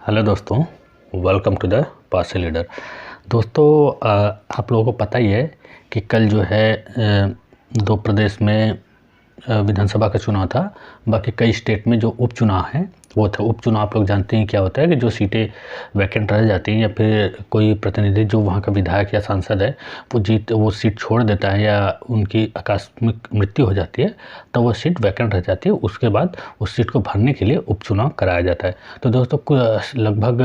Hello दोस्तों, welcome to the parcel leader. दोस्तों, आप लोगों को पता ही है कि कल जो है दो प्रदेश में विधानसभा का चुनाव था। बाकी कई स्टेट में जो उपचुनाव हैं वो था। उपचुनाव आप लोग जानते हैं क्या होता है कि जो सीटें वैकेंट रह जाती हैं या फिर कोई प्रतिनिधि जो वहाँ का विधायक या सांसद है वो सीट छोड़ देता है या उनकी आकस्मिक मृत्यु हो जाती है तो वो सीट वैकेंट रह जाती है। उसके बाद उस सीट को भरने के लिए उपचुनाव कराया जाता है। तो दोस्तों, लगभग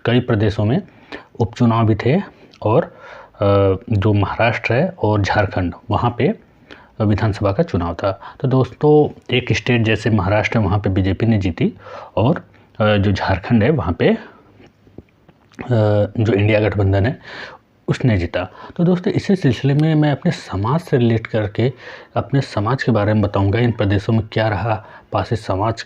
कई प्रदेशों में उपचुनाव भी थे और जो महाराष्ट्र है और झारखंड वहाँ पे विधानसभा का चुनाव था। तो दोस्तों, एक स्टेट जैसे महाराष्ट्र है वहाँ पे बीजेपी ने जीती और जो झारखंड है वहाँ पे जो इंडिया गठबंधन है उसने जीता। तो दोस्तों, इसी सिलसिले में मैं अपने समाज से रिलेट करके अपने समाज के बारे में बताऊंगा। इन प्रदेशों में क्या रहा, पारसी समाज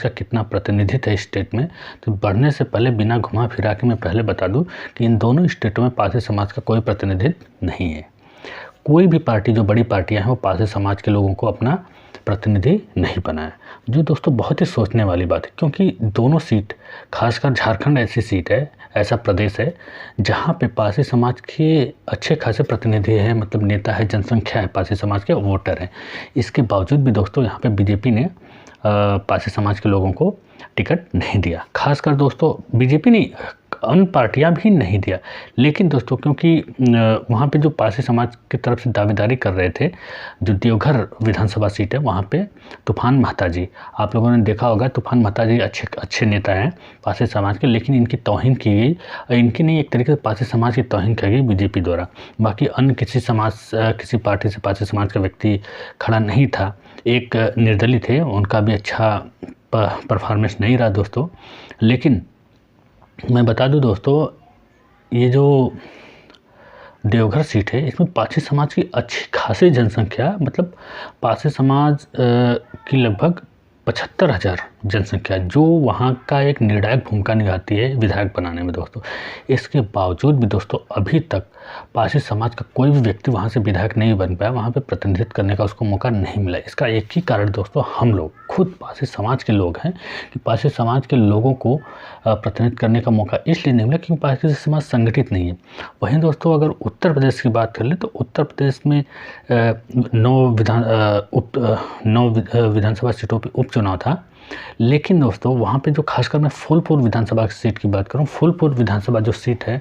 का कितना प्रतिनिधित्व है स्टेट में। तो बढ़ने से पहले बिना घुमा फिरा के मैं पहले बता दूं कि इन दोनों स्टेटों में पारसी समाज का कोई प्रतिनिधित्व नहीं है। कोई भी पार्टी, जो बड़ी पार्टियां हैं, वो पारसी समाज के लोगों को अपना प्रतिनिधि नहीं बनाए, जो दोस्तों बहुत ही सोचने वाली बात है। क्योंकि दोनों सीट, खासकर झारखंड ऐसी सीट है, ऐसा प्रदेश है जहाँ पे पारसी समाज के अच्छे खासे प्रतिनिधि हैं, मतलब नेता है, जनसंख्या है, पारसी समाज के वोटर हैं। इसके बावजूद भी दोस्तों यहाँ पे बीजेपी ने पारसी समाज के लोगों को टिकट नहीं दिया। खासकर दोस्तों बीजेपी नहीं, अन्य पार्टियां भी नहीं दिया। लेकिन दोस्तों, क्योंकि वहाँ पे जो पारसी समाज की तरफ से दावेदारी कर रहे थे, जो देवघर विधानसभा सीट है वहाँ पे तूफान महता जी, आप लोगों ने देखा होगा, तूफान महता जी अच्छे नेता हैं पारसी समाज के, लेकिन इनकी तौहीन की गई, इनकी नहीं, एक तरीके से पारसी समाज की तौहीन की गई बीजेपी द्वारा। बाकी अन्य किसी पार्टी से पारसी समाज का व्यक्ति खड़ा नहीं था। एक निर्दलीय थे, उनका भी अच्छा परफॉर्मेंस नहीं रहा दोस्तों। लेकिन मैं बता दूं दोस्तों, ये जो देवघर सीट है इसमें पारसी समाज की अच्छी खासी जनसंख्या, मतलब पारसी समाज की लगभग 75,000 जनसंख्या, जो वहाँ का एक निर्णायक भूमिका निभाती है विधायक बनाने में दोस्तों। इसके बावजूद भी दोस्तों अभी तक पारसी समाज का कोई भी व्यक्ति वहाँ से विधायक नहीं बन पाया, वहाँ पे प्रतिनिधित्व करने का उसको मौका नहीं मिला। इसका एक ही कारण दोस्तों, हम लोग खुद पारसी समाज के लोग हैं कि पारसी समाज के लोगों को प्रतिनिधित्व करने का मौका इसलिए नहीं मिला क्योंकि पारसी समाज संगठित नहीं है। वहीं दोस्तों, अगर उत्तर प्रदेश की बात कर ले तो उत्तर प्रदेश में 9 विधानसभा सीटों पर उपचुनाव था। लेकिन दोस्तों वहाँ पे जो, खासकर मैं फूलपुर विधानसभा की सीट की बात करूँ, फूलपुर विधानसभा जो सीट है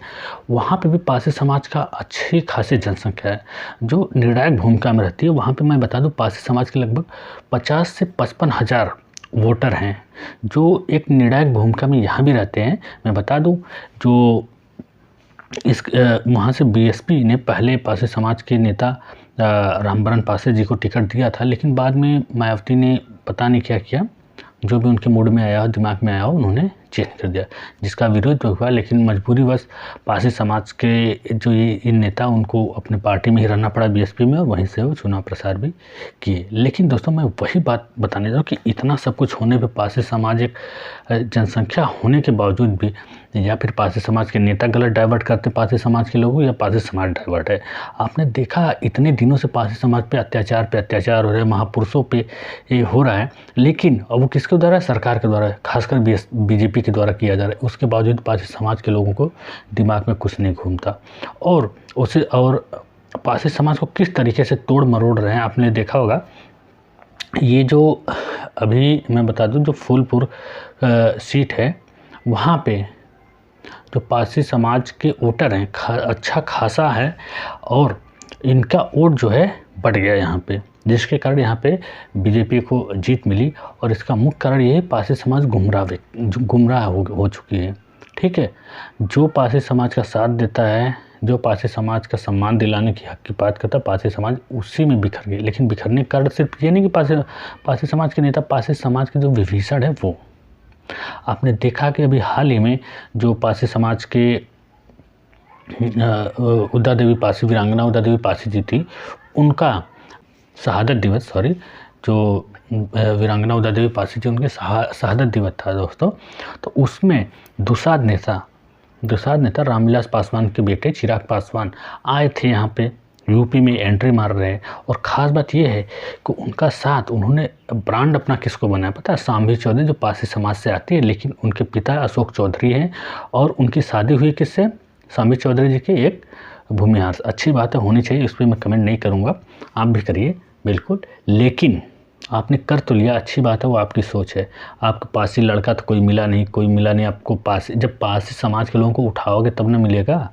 वहाँ पे भी पारसी समाज का अच्छी खासी जनसंख्या है जो निर्णायक भूमिका में रहती है। वहाँ पे मैं बता दूँ पारसी समाज के लगभग 50 से 55,000 वोटर हैं जो एक निर्णायक भूमिका में यहाँ भी रहते हैं। मैं बता दूँ, जो वहाँ से बीएसपी ने पहले पारसी समाज के नेता रामबरन पासे जी को टिकट दिया था, लेकिन बाद में मायावती ने पता नहीं क्या किया, जो भी उनके मूड में आया, दिमाग में आया, उन्होंने चेंज कर दिया, जिसका विरोध तो हुआ। लेकिन मजबूरीवश पारसी समाज के जो ये नेता, उनको अपने पार्टी में ही रहना पड़ा बीएसपी में, और वहीं से वो चुनाव प्रसार भी किए। लेकिन दोस्तों, मैं वही बात बताने जा रहा हूँ कि इतना सब कुछ होने पे पारसी सामाजिक जनसंख्या होने के बावजूद भी, या फिर पारसी समाज के नेता गलत डाइवर्ट करते पारसी समाज के लोगों, या पारसी समाज डाइवर्ट है। आपने देखा इतने दिनों से पारसी समाज पे अत्याचार हो रहे हैं, महापुरुषों पे ये हो रहा है, लेकिन अब वो किसके द्वारा, सरकार के द्वारा, खासकर बीजेपी के द्वारा किया जा रहा है। उसके बावजूद पारसी समाज के लोगों को दिमाग में कुछ नहीं घूमता, और पारसी समाज को किस तरीके से तोड़ मरोड़ रहे हैं आपने देखा होगा। ये जो अभी मैं बता दूं, जो फूलपुर सीट है वहाँ पे जो पारसी समाज के वोटर हैं अच्छा खासा है, और इनका वोट जो है बढ़ गया यहाँ पे, जिसके कारण यहाँ पे बीजेपी को जीत मिली। और इसका मुख्य कारण ये है, पारसी समाज गुमराह हो चुकी है। ठीक है, जो पारसी समाज का साथ देता है, जो पारसी समाज का सम्मान दिलाने की हक की बात करता है, पारसी समाज उसी में बिखर गई। लेकिन बिखरने का कारण सिर्फ ये नहीं कि पारसी समाज के नेता, पारसी समाज के जो विभीषण है वो, आपने देखा कि अभी हाल ही में जो पारसी समाज के उदा देवी पारसी, वीरांगना उदा देवी पारसी जी थी, उनका शहादत दिवस, जो वीरांगना उदा देवी पारसी जी, उनके शहादत दिवस था दोस्तों। तो उसमें दुसाध नेता रामविलास पासवान के बेटे चिराग पासवान आए थे यहाँ पे यूपी में एंट्री मार रहे हैं। और ख़ास बात ये है कि उनका साथ उन्होंने ब्रांड अपना किसको बनाया पता है? शांभवी चौधरी, जो पारसी समाज से आती है, लेकिन उनके पिता अशोक चौधरी हैं और उनकी शादी हुई किससे? शांभवी चौधरी जी के एक भूमिहार। अच्छी बात है, होनी चाहिए, इस पर मैं कमेंट नहीं करूँगा, आप भी करिए बिल्कुल। लेकिन आपने कर तो लिया, अच्छी बात है, वो आपकी सोच है। आपको पारसी लड़का तो कोई मिला नहीं आपको। पारसी, जब पारसी समाज के लोगों को उठाओगे तब ना मिलेगा,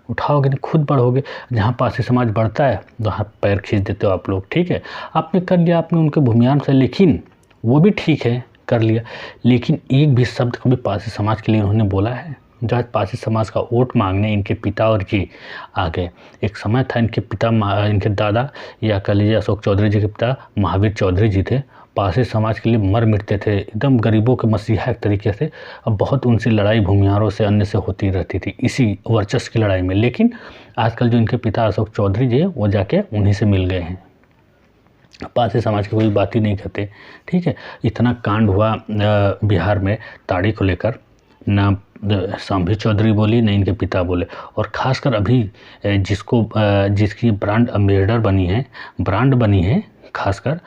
उठाओगे नहीं, खुद बढ़ोगे। जहाँ पारसी समाज बढ़ता है वहाँ पैर खींच देते हो आप लोग। ठीक है, आपने कर लिया, आपने उनके भूमिहार से, लेकिन वो भी ठीक है, कर लिया, लेकिन एक भी शब्द कभी पारसी समाज के लिए उन्होंने बोला है? जो आज पारसी समाज का वोट मांगने इनके पिता और जी आ गए। एक समय था इनके पिता, इनके दादा, या कह लीजिए अशोक चौधरी जी के पिता महावीर चौधरी जी थे, पारसी समाज के लिए मर मिटते थे, एकदम गरीबों के मसीहा एक तरीके से। अब बहुत उनसे लड़ाई भूमिहारों से, अन्य से होती रहती थी इसी वर्चस्व की लड़ाई में। लेकिन आजकल जो इनके पिता अशोक चौधरी जी वो जाके उन्हीं से मिल गए हैं, पारसी समाज की कोई बात ही नहीं करते। ठीक है, इतना कांड हुआ बिहार में ताड़ी को लेकर, ना शांभवी चौधरी बोली, ना इनके पिता बोले। और ख़ासकर अभी जिसकी ब्रांड अम्बेसडर बनी है खासकर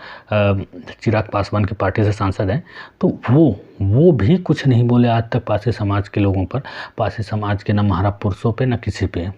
चिराग पासवान की पार्टी से सांसद हैं, तो वो भी कुछ नहीं बोले आज तक पारसी समाज के लोगों पर, पारसी समाज के ना महापुरुषों पे, ना किसी पे।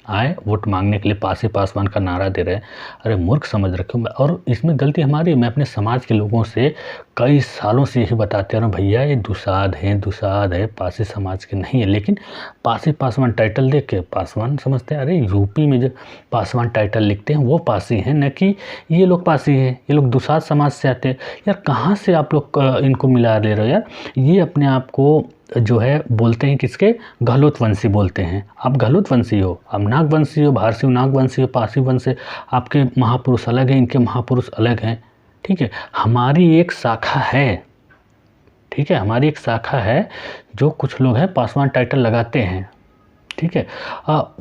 आए वोट मांगने के लिए पारसी पासवान का नारा दे रहे हैं। अरे मूर्ख समझ रखे हो। और इसमें गलती हमारी, मैं अपने समाज के लोगों से कई सालों से यही बताते रहा, भैया ये दुसाध है, पारसी समाज के नहीं है। लेकिन पारसी पासवान टाइटल देख के पासवान समझते हैं। अरे यूपी में जो पासवान टाइटल लिखते हैं वो पारसी हैं, न कि ये लोग पारसी हैं, ये लोग दुसाध समाज से आते हैं। यार कहाँ से आप लोग इनको मिला ले रहे हो यार? ये अपने आप को जो है बोलते हैं किसके? गहलोत वंशी बोलते हैं। आप गहलोत वंशी हो, आप नाग वंशी हो, भारसी नाग वंशी हो, पारसी वंश से। आपके महापुरुष अलग हैं, इनके महापुरुष अलग हैं। ठीक है, हमारी एक शाखा है, ठीक है, हमारी एक शाखा है, जो कुछ लोग हैं पासवान टाइटल लगाते हैं। ठीक है,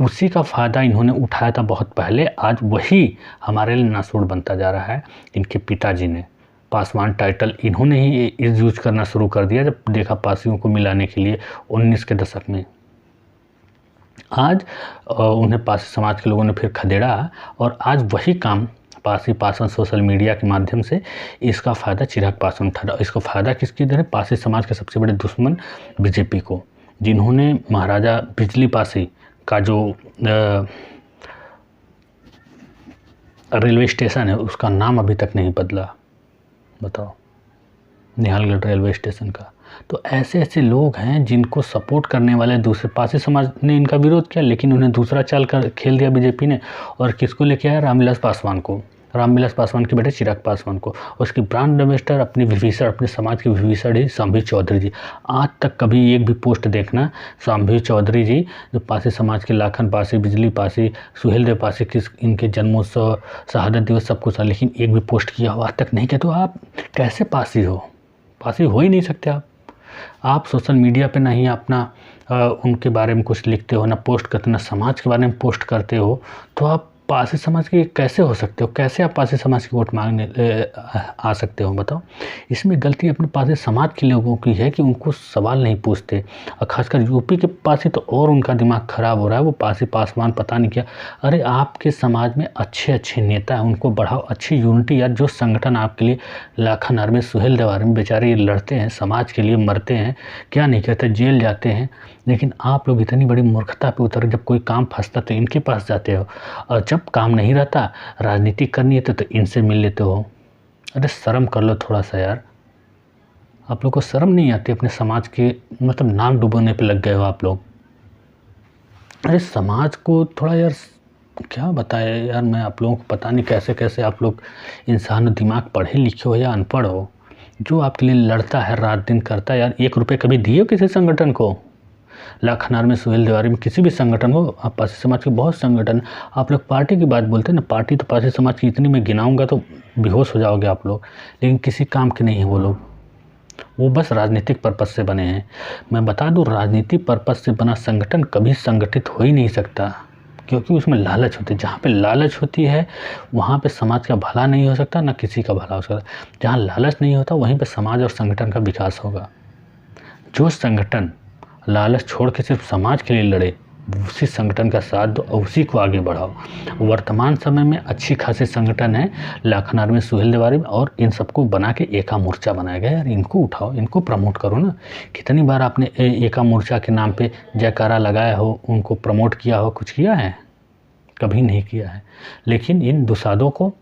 उसी का फ़ायदा इन्होंने उठाया था बहुत पहले, आज वही हमारे लिए नासूर बनता जा रहा है। इनके पिताजी ने पासवान टाइटल इन्होंने ही यूज करना शुरू कर दिया जब देखा पारसियों को मिलाने के लिए 19 के दशक में। आज उन्हें पारसी समाज के लोगों ने फिर खदेड़ा, और आज वही काम पारसी पासवान सोशल मीडिया के माध्यम से इसका फ़ायदा चिराग पासवान उठा। इसको फ़ायदा किसकी दे रहे? पारसी समाज के सबसे बड़े दुश्मन बीजेपी को, जिन्होंने महाराजा बिजली पासी का जो रेलवे स्टेशन है उसका नाम अभी तक नहीं बदला, बताओ, निहालगढ़ रेलवे स्टेशन का। तो ऐसे ऐसे लोग हैं जिनको सपोर्ट करने वाले दूसरे पारसी समाज ने इनका विरोध किया, लेकिन उन्हें दूसरा चाल कर खेल दिया बीजेपी ने। और किसको लेके आया? रामविलास पासवान को, रामविलास पासवान के बेटे चिराग पासवान को। उसकी ब्रांड एम्बेसडर अपनी विभीषण, अपने समाज की विभीषण ही शांभवी चौधरी जी। आज तक कभी एक भी पोस्ट देखना शांभवी चौधरी जी, जो पारसी समाज के लाखन पारसी, बिजली पारसी, सुहेलदेव पारसी, इनके जन्मोत्सव, शहादत दिवस सब कुछ, लेकिन एक भी पोस्ट किया हो आज तक नहीं किया। तो आप कैसे पारसी हो? पारसी हो ही नहीं सकते आप सोशल मीडिया पे नहीं अपना उनके बारे में कुछ लिखते हो, ना पोस्ट करते, ना समाज के बारे में पोस्ट करते हो, तो आप पारसी समाज के कैसे हो सकते हो? कैसे आप पारसी समाज की वोट मांगने आ सकते हो? बताओ। इसमें गलती अपने पारसी समाज के लोगों की है कि उनको सवाल नहीं पूछते, और ख़ासकर यूपी के पारसी तो और उनका दिमाग ख़राब हो रहा है। वो पारसी पासवान पता नहीं क्या। अरे आपके समाज में अच्छे अच्छे नेता हैं, उनको बढ़ाओ, अच्छी यूनिटी। यार जो संगठन आपके लिए लाखन आर्मी, सुहेलदेव आर्मी बेचारे ये लड़ते हैं, समाज के लिए मरते हैं, क्या नहीं कहते, जेल जाते हैं, लेकिन आप लोग इतनी बड़ी मूर्खता पे उतर, जब कोई काम फंसता तो इनके पास जाते हो, और जब काम नहीं रहता, राजनीति करनी है तो इनसे मिल लेते हो। अरे शर्म कर लो थोड़ा सा यार, आप लोग को शर्म नहीं आती? अपने समाज के मतलब नाम डुबोने पे लग गए हो आप लोग। अरे समाज को थोड़ा यार क्या बताए यार, मैं आप लोगों को पता नहीं कैसे कैसे आप लोग इंसान, दिमाग पढ़े लिखे हो या अनपढ़ हो, जो आपके लिए लड़ता है, रात दिन करता है। यार 1 रुपये कभी दिए हो किसी संगठन को? लाखनार में, सुहेलदेव आर्मी में, किसी भी संगठन हो? आप पारसी समाज के बहुत संगठन, आप लोग पार्टी की बात बोलते हैं ना, पार्टी तो पारसी समाज की इतनी मैं गिनाऊंगा तो बेहोश हो जाओगे आप लोग, लेकिन किसी काम के नहीं हैं वो लोग। वो बस राजनीतिक पर्पज़ से बने हैं। मैं बता दूं, राजनीतिक पर्पज़ से बना संगठन कभी संगठित हो ही नहीं सकता, क्योंकि उसमें लालच होती है। जहाँ पे लालच होती है वहाँ पे समाज का भला नहीं हो सकता, ना किसी का भला हो सकता। जहाँ लालच नहीं होता वहीं पे समाज और संगठन का विकास होगा। जो संगठन लालच छोड़ के सिर्फ समाज के लिए लड़े, उसी संगठन का साथ दो और उसी को आगे बढ़ाओ। वर्तमान समय में अच्छी खासी संगठन है, लाखन आर्मी, सुहेल देवारी, और इन सबको बना के एका मोर्चा बनाया गया यार, इनको उठाओ, इनको प्रमोट करो ना। कितनी बार आपने एका मोर्चा के नाम पे जयकारा लगाया हो, उनको प्रमोट किया हो, कुछ किया है? कभी नहीं किया है। लेकिन इन दुसादों को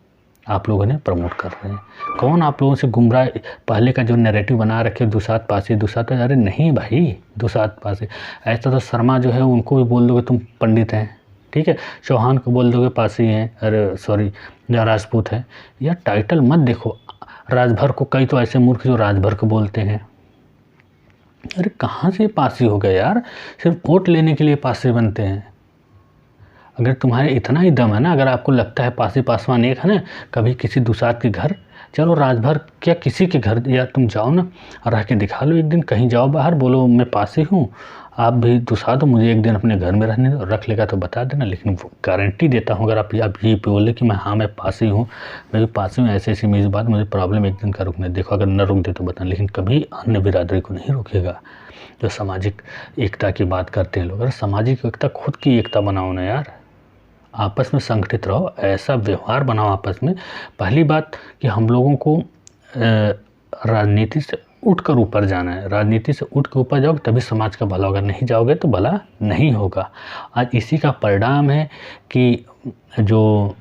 आप लोगों ने प्रमोट कर रहे हैं। कौन आप लोगों से गुमराह, पहले का जो नैरेटिव बना रखे दुसाद पासी दुसाद, अरे नहीं भाई, दुसाद पासी ऐसा तो शर्मा जो है उनको भी बोल दोगे तुम पंडित हैं, ठीक है, चौहान को बोल दोगे पासी हैं, अरे सॉरी राजपूत है। यार टाइटल मत देखो। राजभर को, कई तो ऐसे मूर्ख जो राजभर को बोलते हैं। अरे कहाँ से पासी हो गए यार, सिर्फ वोट लेने के लिए पासी बनते हैं। अगर तुम्हारे इतना ही दम है ना, अगर आपको लगता है पासी पासवान एक है ना, कभी किसी दुसाद के घर, चलो राजभर क्या किसी के घर या तुम जाओ ना, रह के दिखा लो एक दिन, कहीं जाओ बाहर, बोलो मैं पासी हूँ, आप भी दुसाद हो, मुझे एक दिन अपने घर में रहने दो, रख लेगा तो बता देना। लेकिन गारंटी देता हूँ, अगर आप ये बोले कि मैं पासी हूँ, मैं भी पासी हूँ, ऐसी मेरी बात, मुझे प्रॉब्लम एक दिन का रुकने, देखो अगर न रुक दे तो बताना। लेकिन कभी अन्य बिरादरी को नहीं रोकेगा। जो सामाजिक एकता की बात करते हैं लोग, अरे सामाजिक एकता खुद की एकता बनाओ ना यार, आपस में संगठित रहो, ऐसा व्यवहार बनाओ आपस में। पहली बात कि हम लोगों को राजनीति से उठकर ऊपर जाना है, राजनीति से उठ के ऊपर जाओगे तभी समाज का भला होगा, नहीं जाओगे तो भला नहीं होगा। आज इसी का परिणाम है कि जो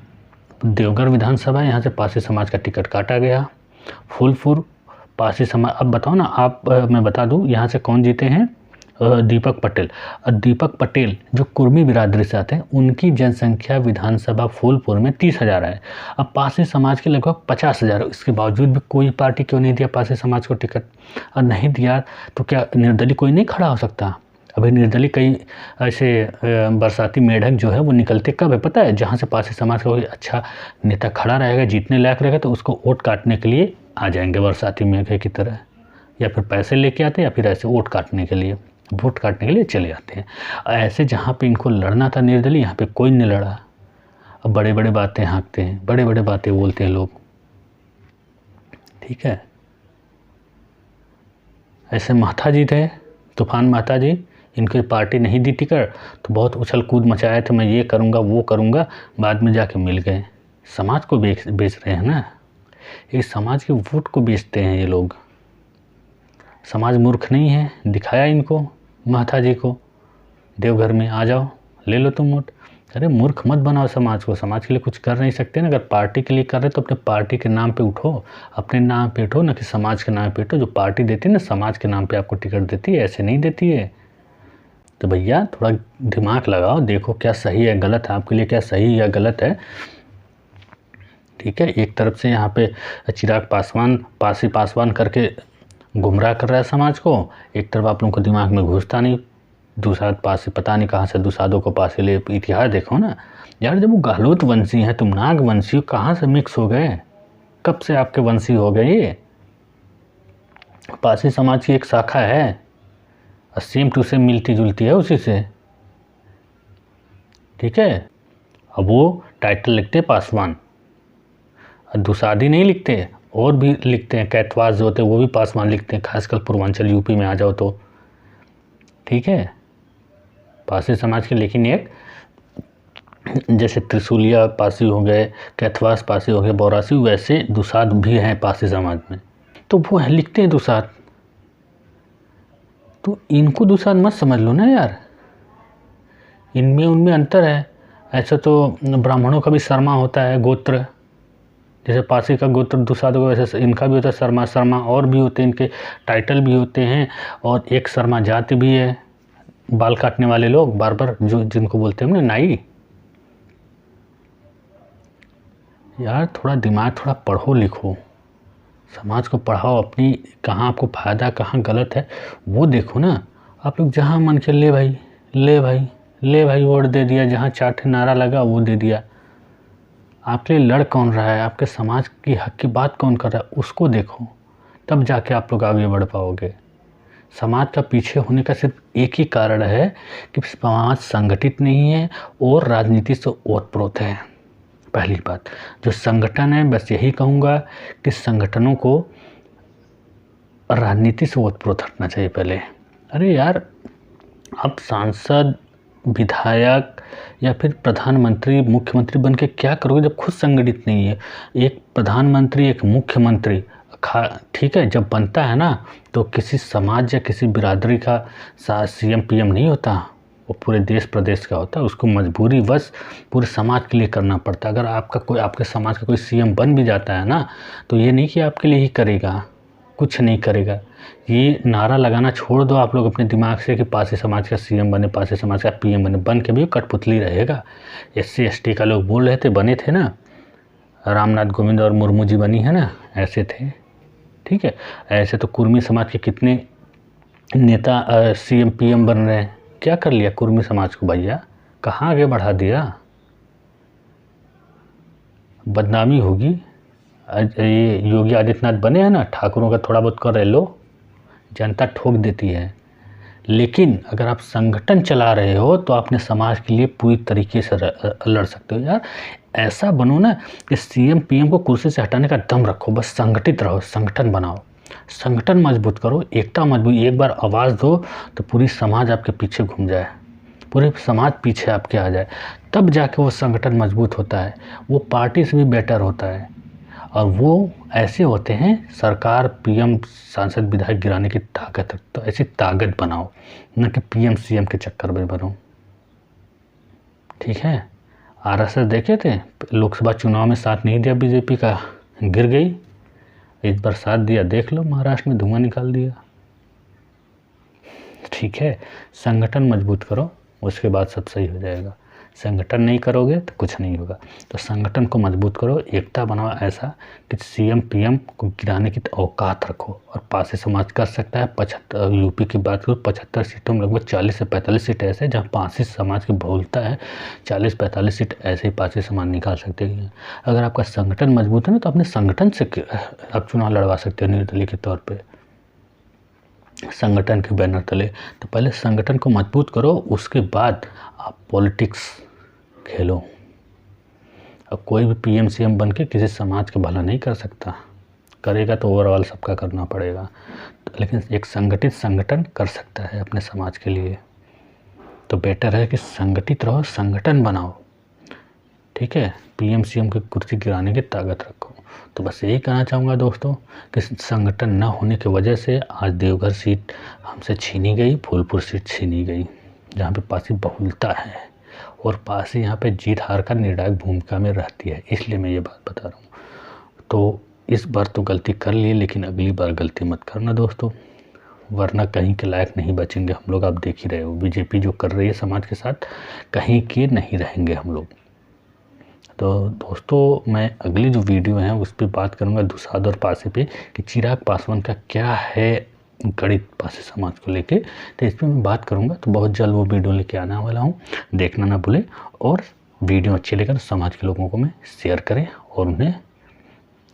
देवघर विधानसभा है, यहाँ से पासी समाज का टिकट काटा गया, फूलपुर पासी समाज। अब बताओ ना आप, मैं बता दूँ यहाँ से कौन जीते हैं, दीपक पटेल। दीपक पटेल जो कुर्मी बिरादरी से आते हैं, उनकी जनसंख्या विधानसभा फूलपुर में 30,000 है। अब पासी समाज के लगभग 50,000। इसके बावजूद भी कोई पार्टी क्यों नहीं दिया पासी समाज को टिकट? और नहीं दिया तो क्या निर्दलीय कोई नहीं खड़ा हो सकता? अभी निर्दलीय कई ऐसे बरसाती मेढक जो है वो निकलते कब है पता है? जहाँ से पासी समाज का कोई अच्छा नेता खड़ा रहेगा, जीतने लायक रहेगा, तो उसको वोट काटने के लिए आ जाएंगे बरसाती मेढक की तरह, या फिर पैसे लेके आते हैं, या फिर ऐसे वोट काटने के लिए चले जाते हैं। ऐसे जहाँ पे इनको लड़ना था निर्दलीय, यहाँ पे कोई नहीं लड़ा। अब बड़े बड़े बातें हाँकते हैं, बड़े बड़े बातें बोलते हैं लोग, ठीक है। ऐसे महता जी थे, तूफान महता जी, इनकी पार्टी नहीं दी टिकट तो बहुत उछल कूद मचाए थे, मैं ये करूँगा वो करूँगा, बाद में जाके मिल गए। समाज को बेच रहे हैं ना, ये समाज के वोट को बेचते हैं ये लोग। समाज मूर्ख नहीं है, दिखाया इनको महता जी को, देवघर में आ जाओ ले लो तुम वोट। अरे मूर्ख मत बनाओ समाज को, समाज के लिए कुछ कर नहीं सकते ना। अगर पार्टी के लिए कर रहे तो अपने पार्टी के नाम पे उठो, अपने नाम पे उठो, ना कि समाज के नाम पे उठो। जो पार्टी देती है ना, समाज के नाम पे आपको टिकट देती है, ऐसे नहीं देती है। तो भैया थोड़ा दिमाग लगाओ, देखो क्या सही है गलत है, आपके लिए क्या सही या गलत है, ठीक है। एक तरफ से यहाँ पे चिराग पासवान पासी पासवान करके गुमराह कर रहा है समाज को, एक तरफ आप लोगों को दिमाग में घुसता नहीं, दुसाद पासी, पता नहीं कहाँ से दुसादों को पासी ले। इतिहास देखो ना यार, जब वो गहलोत वंशी हैं, तुम नाग वंशी हो, कहाँ से मिक्स हो गए, कब से आपके वंशी हो गए? ये पासी समाज की एक शाखा है, सेम टू सेम मिलती जुलती है उसी से, ठीक है। अब वो टाइटल लिखते पासवान, दुसादी नहीं लिखते, और भी लिखते हैं, कैथवास जो होते हैं वो भी पासवान लिखते हैं, खासकर पूर्वांचल यूपी में आ जाओ तो, ठीक है, पासी समाज के। लेकिन एक जैसे त्रिशूलिया पासी हो गए, कैथवास पासी हो गए, बौरासी, वैसे दुसाद भी हैं पासी समाज में, तो वो है लिखते हैं दुसाद। तो इनको दुसाद मत समझ लो ना यार, इनमें उनमें अंतर है। ऐसा तो ब्राह्मणों का भी शर्मा होता है गोत्र, जैसे पासी का गोत्र दुसाद को, वैसे इनका भी होता है शर्मा। शर्मा और भी होते हैं, इनके टाइटल भी होते हैं, और एक शर्मा जाति भी है, बाल काटने वाले लोग, बार्बर जो जिनको बोलते हैं ना, नाई। यार थोड़ा दिमाग, थोड़ा पढ़ो लिखो, समाज को पढ़ाओ, अपनी कहाँ आपको फ़ायदा कहाँ गलत है वो देखो ना। आप लोग जहाँ मन के ले भाई, ले भाई, ले भाई, वोट दे दिया, जहाँ चाटे नारा लगा वो दे दिया। आपके लिए लड़ कौन रहा है, आपके समाज की हक की बात कौन कर रहा है, उसको देखो, तब जाके आप लोग आगे बढ़ पाओगे। समाज का पीछे होने का सिर्फ एक ही कारण है कि समाज संगठित नहीं है और राजनीति से ओतप्रोत है। पहली बात, जो संगठन है, बस यही कहूँगा कि संगठनों को राजनीति से ओतप्रोत हटना चाहिए पहले। अरे यार, अब सांसद विधायक या फिर प्रधानमंत्री मुख्यमंत्री बन के क्या करोगे जब खुद संगठित नहीं है। एक प्रधानमंत्री एक मुख्यमंत्री ठीक है जब बनता है ना तो किसी समाज या किसी बिरादरी का सीएम पीएम नहीं होता, वो पूरे देश प्रदेश का होता है। उसको मजबूरी बस पूरे समाज के लिए करना पड़ता है। अगर आपके समाज का कोई सीएम बन भी जाता है ना तो ये नहीं कि आपके लिए ही करेगा, कुछ नहीं करेगा। ये नारा लगाना छोड़ दो आप लोग अपने दिमाग से कि पासी समाज का सीएम बने, पासी समाज का पीएम बने। बन के भी कठपुतली रहेगा। SC ST का लोग बोल रहे थे, बने थे ना, रामनाथ गोविंद और मुर्मू जी बनी है ना, ऐसे थे। ठीक है, ऐसे तो कुर्मी समाज के कितने नेता सीएम पीएम बन रहे हैं। क्या कर लिया कुर्मी समाज को भैया, कहाँ आगे बढ़ा दिया। बदनामी होगी। ये योगी आदित्यनाथ बने हैं ना, ठाकुरों का थोड़ा बहुत कर रहे लो, जनता ठोक देती है। लेकिन अगर आप संगठन चला रहे हो तो अपने समाज के लिए पूरी तरीके से लड़ सकते हो। यार ऐसा बनो ना कि सीएम पीएम को कुर्सी से हटाने का दम रखो, बस संगठित रहो, संगठन बनाओ, संगठन मजबूत करो, एकता मजबूत। एक बार आवाज़ दो तो पूरी समाज आपके पीछे घूम जाए, पूरे समाज पीछे आपके आ जाए, तब जाके वो संगठन मजबूत होता है। वो पार्टी से भी बेटर होता है। और वो ऐसे होते हैं सरकार पीएम सांसद विधायक गिराने की ताकत। तो ऐसी ताकत बनाओ, न कि पीएम सीएम के चक्कर में बनो। ठीक है, RSS देखे थे, लोकसभा चुनाव में साथ नहीं दिया बीजेपी का, गिर गई। इस बार साथ दिया, देख लो महाराष्ट्र में धुआं निकाल दिया। ठीक है, संगठन मजबूत करो, उसके बाद सब सही हो जाएगा। संगठन नहीं करोगे तो कुछ नहीं होगा। तो संगठन को मजबूत करो, एकता बनाओ ऐसा कि सीएम पीएम को गिराने की औकात रखो। और पासी समाज कर सकता है 75, यूपी की बात करो 75 सीटों में लगभग 40 से 45 सीट ऐसे जहाँ पासी समाज की बहुलता है, 40-45 सीट ऐसे ही पासी समाज निकाल सकते हैं। अगर आपका संगठन मजबूत है ना तो अपने संगठन से आप चुनाव लड़वा सकते हो निर्दलीय के तौर पर, संगठन के बैनर तले। तो पहले संगठन को मजबूत करो, उसके बाद आप पॉलिटिक्स खेलो। अब कोई भी पीएम सीएम बन के किसी समाज का भला नहीं कर सकता, करेगा तो ओवरऑल सबका करना पड़ेगा। लेकिन एक संगठित संगठन कर सकता है अपने समाज के लिए। तो बेटर है कि संगठित रहो, संगठन बनाओ। ठीक है, पीएम सीएम की कुर्सी गिराने की ताकत रखो। तो बस यही कहना चाहूँगा दोस्तों कि संगठन न होने की वजह से आज देवघर सीट हमसे छीनी गई, फूलपुर सीट छीनी गई, जहाँ पे पासी बहुलता है और पासी यहाँ पे जीत हार का निर्णायक भूमिका में रहती है। इसलिए मैं ये बात बता रहा हूँ। तो इस बार तो गलती कर ली, लेकिन अगली बार गलती मत करना दोस्तों, वरना कहीं के लायक नहीं बचेंगे हम लोग। आप देख ही रहे हो बीजेपी जो कर रही है समाज के साथ, कहीं के नहीं रहेंगे हम लोग। तो दोस्तों मैं अगली जो वीडियो है उस पर बात करूँगा दुसाध और पासी पे कि चिराग पासवान का क्या है गणित पासी समाज को लेके। तो इस पर मैं बात करूँगा, तो बहुत जल्द वो वीडियो लेके आने वाला हूँ, देखना ना भूलें। और वीडियो अच्छी लगे तो समाज के लोगों को मैं शेयर करें और उन्हें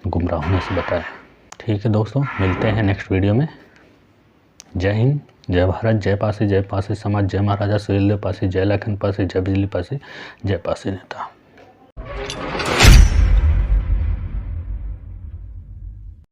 गुमराह होने से बताएं। ठीक है दोस्तों, मिलते हैं नेक्स्ट वीडियो में। जय हिंद, जय भारत, जय पासी समाज, जय महाराजा सुहेलदेव पासी, जय लखन पासी, जय बिजली पासी, जय पासी नेता।